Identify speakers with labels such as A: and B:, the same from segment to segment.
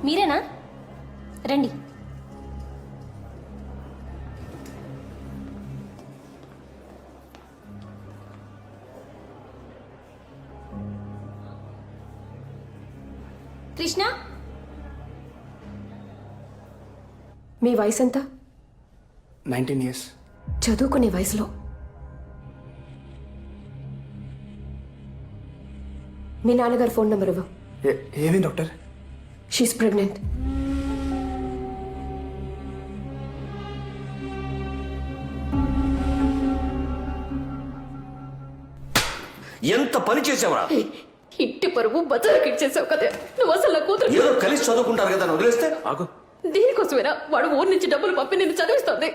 A: మీరేనా? రండి. కృష్ణ,
B: మీ వయసు ఎంత?
C: 19 years.
B: చదువుకునే వయసులో మీ నాన్నగారు ఫోన్ నెంబర్ ఇవ్వు.
C: ఏమేం డాక్టర్?
B: She's pregnant.
D: ఎంత పని చేసావరా?
B: ఇంటి పరువు బజార్కి ఇచ్చేసావు కదా నువ్వు. అసలు నా కూతురు
D: ఏదో కలిసి చదువుకుంటారు కదా అని వదిలేస్తే ఆగు.
B: దీనికోసమేనా వాడు ఊరి నుంచి డబ్బులు పంపి నిన్ను చదివిస్తుంది?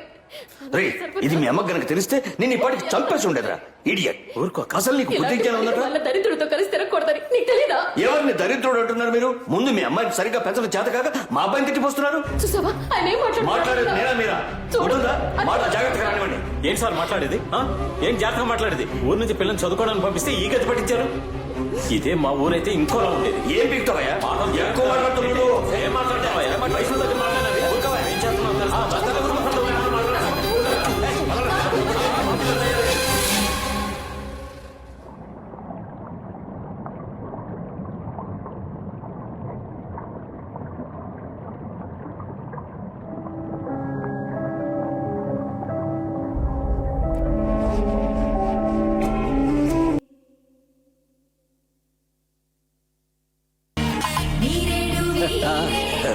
D: రే, ఇది మీ అమ్మకి గనక తెలిస్తే నేను ఈ పాటికి చంపేసి ఉండేదిరా. ఇడియట్. ఊరుకో. అసలు నీకు బుద్ధి జ్ఞానం ఉందట?
B: వాళ్ళ దరిద్రుడితో కలిసి తిరగకూడదని నీకు తెలీదా?
D: ఎవరిని దరిద్రుడు అంటున్నారు మీరు? ముందు మీ అమ్మాయిని సరిగ్గా పెంచడం చేత కాక మా అబ్బాయిని తిట్టిపోస్తున్నారు.
B: చూసావా ఆయన ఏం
D: మాట్లాడేది నేనా మీరా? ఉంటుందా? మాట జాగ్రత్తగా రానివ్వండి.
E: ఏంటి సార్ మాట్లాడేది? ఏం జాగ్రత్తగా మాట్లాడేది? ఊరు నుంచి పిల్లల్ని చదువుకోవడానికి పంపిస్తే ఈ గతి పట్టించారు. ఇదే మా ఊరైతే ఇంకోలా ఉండేది.
D: ఏం పీకుతావయ్యా? ఎక్కువ మాట్లాడుతున్నాడు.
E: ఏం మాట్లాడతావయ్యా? వయసులో తగ్గ మాట్లాడాలి. ఊరుకోవా? ఏం చేస్తున్నావు తెలుసా?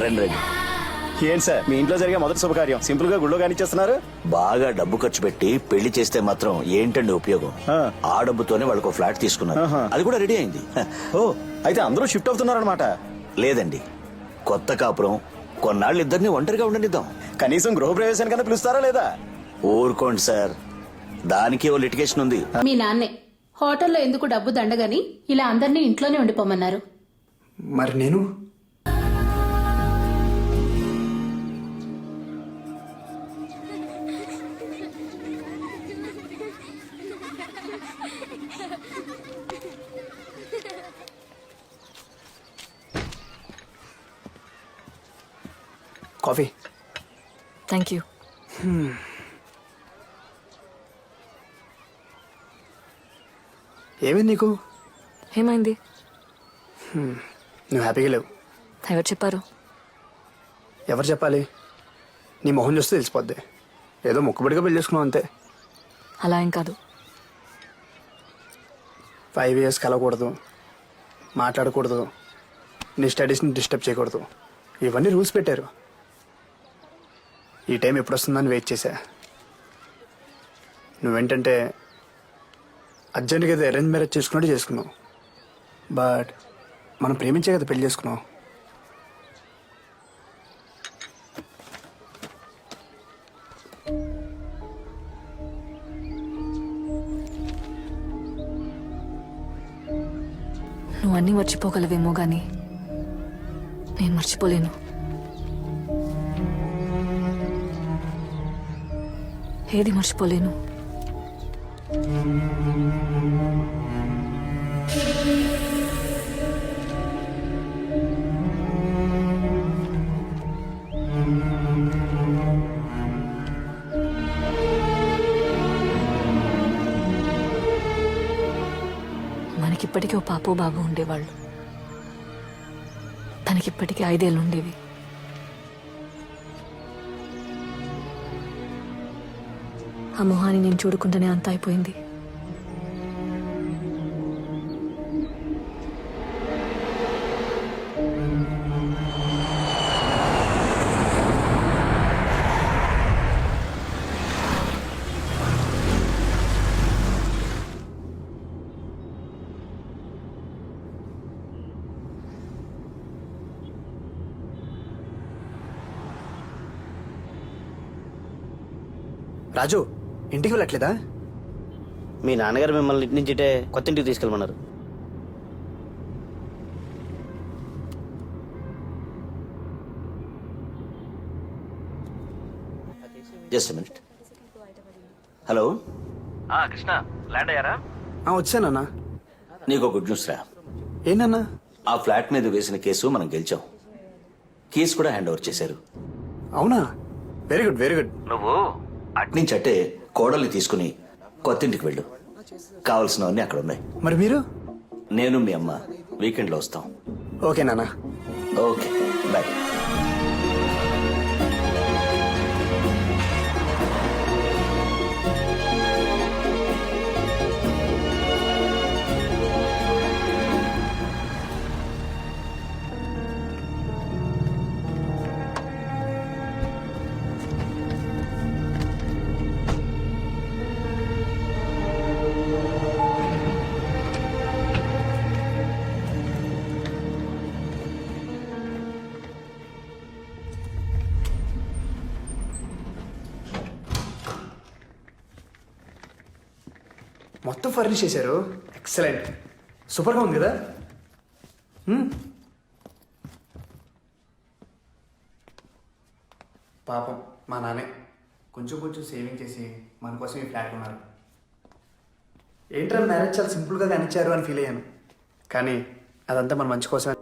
D: రండి రండి.
F: ఏంటి సార్ మీ ఇంట్లో జరిగే మొదటి శుభకార్యం సింపుల్ గా గుళ్ళో కానిచ్చేస్తున్నారు?
D: బాగా డబ్బు ఖర్చు పెట్టి పెళ్లి చేస్తే మాత్రం ఏంటండి ఉపయోగం? ఆ డబ్బుతోనే వాళ్ళకు ఫ్లాట్ తీసుకున్నారు. అది కూడా రెడీ అయింది.
F: ఓ అయితే అందరూ షిఫ్ట్ అవుతున్నారనమాట.
D: లేదండి, కొత్త కాపురం కొన్నాళ్ళు ఇద్దరిని ఒంటరిగా ఉండనిద్దాం.
F: కనీసం గృహప్రవేశానికన్నా పిలుస్తారా లేదా?
D: ఊరుకోండి సార్, దానికి ఓ లిటిగేషన్ ఉంది.
G: మీ నాన్నే హోటల్లో ఎందుకు డబ్బు దండగని ఇలా అందరినీ ఇంట్లోనే ఉండిపోమన్నారు.
C: మరి నేను కాఫీ.
H: Thank you.
C: ఏమైంది నీకు?
H: ఏమైంది?
C: నువ్వు హ్యాపీగా లేవు.
H: ఎవరు చెప్పారు?
C: ఎవరు చెప్పాలి? నీ మొహం చూస్తే తెలిసిపోద్ది. ఏదో మొక్కుబడిగా పెళ్లి చేసుకున్నావు అంతే.
H: అలా ఏం కాదు.
C: 5 years కలవకూడదు, మాట్లాడకూడదు, నీ స్టడీస్ని డిస్టర్బ్ చేయకూడదు, ఇవన్నీ రూల్స్ పెట్టారు. ఈ టైం ఎప్పుడు వస్తుందని వెయిట్ చేశా. నువ్వేంటంటే అర్జెంట్గా ఏదో అరేంజ్ మ్యారేజ్ చేసుకున్నట్టు చేసుకున్నావు. బట్ మనం ప్రేమించే కదా పెళ్లి చేసుకున్నావు.
H: నువ్వు అన్నీ మర్చిపోగలవేమో గాని నేను మర్చిపోలేను. ఏది మర్చిపోలేను. మనకిప్పటికీ ఓ పాపో బాబు ఉండేవాళ్ళు. తనకిప్పటికీ 5 ఏళ్ళు ఉండేవి. ఆ మొహాన్ని నేను చూడకుండానే అంత అయిపోయింది.
C: రాజు, ఇంటికి వెళ్ళట్లేదా?
I: మీ నాన్నగారు మిమ్మల్ని ఇంటి నుంచి కొత్త ఇంటికి తీసుకెళ్ళమన్నారు.
D: Just minute. Hello
I: Krishna, land అయ్యారా?
C: వచ్చానన్నా.
D: నీకు గుడ్ న్యూస్ రా.
C: ఏంటన్నా?
D: ఆ ఫ్లాట్ మీద వేసిన కేసు మనం గెలిచాం. కీస్ కూడా హ్యాండ్ ఓవర్ చేశారు.
C: అవునా? Very good, very good.
D: నువ్వు అట్నుంచి అట్టే కోడల్ని తీసుకుని కొత్తింటికి వెళ్ళు. కావలసినవన్నీ అక్కడ ఉన్నాయి.
C: మరి మీరు?
D: నేను మీ అమ్మ వీకెండ్లో వస్తాం.
C: ఓకే నాన్న.
D: Okay, bye.
C: మొత్తం ఫర్నిష్ చేశారు. ఎక్సలెంట్, సూపర్గా ఉంది కదా. పాపం మా నాన్నే కొంచెం కొంచెం సేవింగ్ చేసి మన కోసం ఈ ఫ్లాట్ ఉన్నారు. ఏంట్రా మ్యారేజ్ చాలా సింపుల్గా కానిచ్చారు అని ఫీల్ అయ్యాను, కానీ అదంతా మన మంచి కోసమే.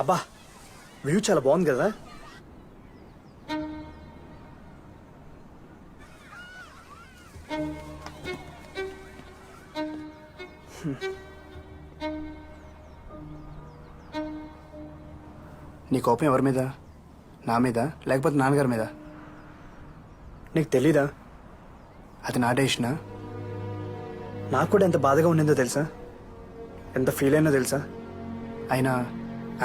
C: అబ్బా, వ్యూ చాలా బాగుంది కదా. నీ కోపం ఎవరి మీద? నా మీద లేకపోతే నాన్నగారి మీద? నీకు తెలీదా? అది నా డెసిషనా? నాకు కూడా ఎంత బాధగా ఉండిందో తెలుసా, ఎంత ఫీల్ అయినా తెలుసా. అయినా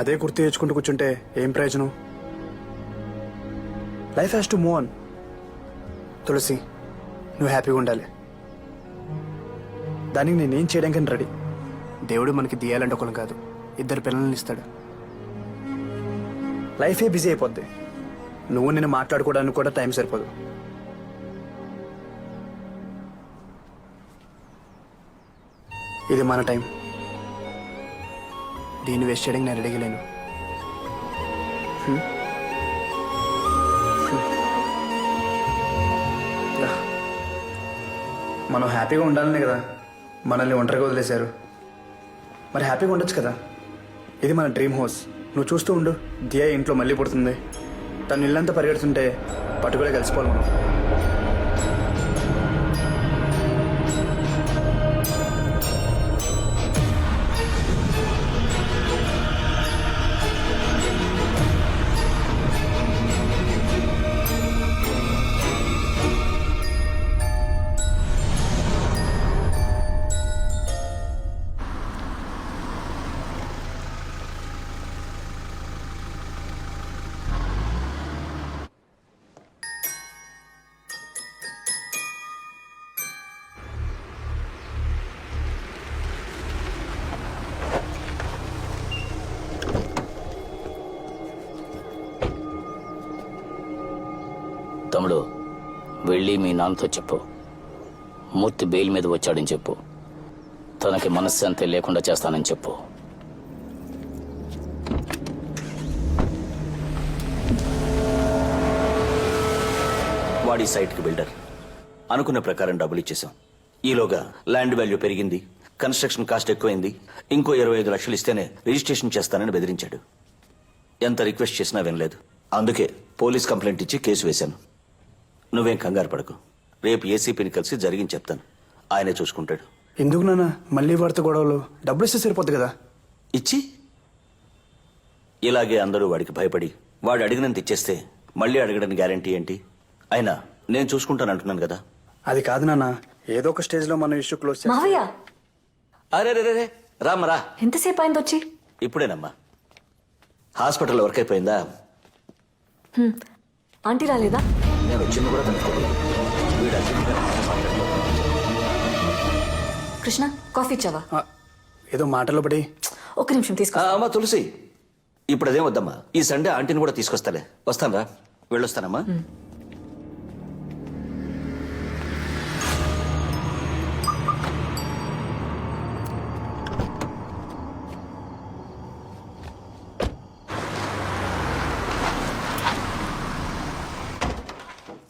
C: అదే గుర్తు తెచ్చుకుంటూ కూర్చుంటే ఏం ప్రయోజనం? Life has to move on. Tulasi, నువ్వు హ్యాపీగా ఉండాలి. దానికి నేనేం చేయడానికి రెడీ. దేవుడు మనకి తీయాలంటే ఒకరు కాదు, 2 పిల్లల్ని ఇస్తాడు. లైఫే బిజీ అయిపోద్ది. నువ్వు నేను మాట్లాడుకోవడానికి కూడా టైం సరిపోదు. ఇది మన టైం. దీన్ని వేస్ట్ చేయడానికి నేను రెడీగా లేను. మనం హ్యాపీగా ఉండాలనే కదా మనల్ని ఒంటరిగా వదిలేశారు. మరి హ్యాపీగా ఉండొచ్చు కదా. ఇది మన డ్రీమ్ హౌస్. నువ్వు చూస్తూ ఉండు, దియా ఇంట్లో మళ్ళీ పుడుతుంది. తను ఇల్లంతా పరిగెడుతుంటే పట్టుకునే కలిసిపోవాలి మనం.
J: తమ్ముడు, వెళ్ళి మీ నాన్నతో చెప్పు, మూర్తి బెయిల్ మీద వచ్చాడని చెప్పు. తనకి మనశ్శాంతి లేకుండా చేస్తానని చెప్పు.
D: వాడి సైట్కి బిల్డర్. అనుకున్న ప్రకారం డబ్బులు ఇచ్చేసాం. ఈలోగా ల్యాండ్ వాల్యూ పెరిగింది, కన్స్ట్రక్షన్ కాస్ట్ ఎక్కువైంది. ఇంకో 25 లక్షలు ఇస్తేనే రిజిస్ట్రేషన్ చేస్తానని బెదిరించాడు. ఎంత రిక్వెస్ట్ చేసినా వినలేదు. అందుకే పోలీస్ కంప్లైంట్ ఇచ్చి కేసు వేశాను. నువ్వేం కంగారు పడకు. రేపు ఏసీపీని కలిసి జరిగింది చెప్తాను. ఆయనే చూసుకుంటాడు.
C: ఎందుకు నాన్న మళ్ళీ వాడితో గొడవలు? డబ్బులు ఇస్తే సరిపోద్ది కదా.
D: ఇచ్చి ఇలాగే అందరూ వాడికి భయపడి వాడు అడిగినంత ఇచ్చేస్తే మళ్ళీ అడగడానికి గ్యారంటీ ఏంటి? అయినా నేను చూసుకుంటాను అంటున్నాను కదా.
C: అది కాదు నాన్న, ఏదో ఒక స్టేజ్ లో మనం ఇష్యూ క్లోజ్ చేస్తాం.
H: మావయ్య,
D: అరే రే రామరా.
H: ఎంతసేపు అయింది వచ్చి?
D: ఇప్పుడేనమ్మా. హాస్పిటల్ వర్క్ అయిపోయిందా?
H: ఆంటీ రాలేదా?
D: నేను వచ్చింది కూడా కనుక్కోలేదు. వీడు అర్జెంట్గా మాట్లాడలేదు.
H: కృష్ణ, కాఫీ ఇచ్చావా?
C: ఏదో మాటలో పడి.
H: ఒక్క నిమిషం తీసుకో.
D: అమ్మా తులసి, ఇప్పుడు అదేం వద్దమ్మా. ఈ సండే ఆంటీని కూడా తీసుకొస్తాలే. వస్తాను రా, వెళ్ళొస్తానమ్మా.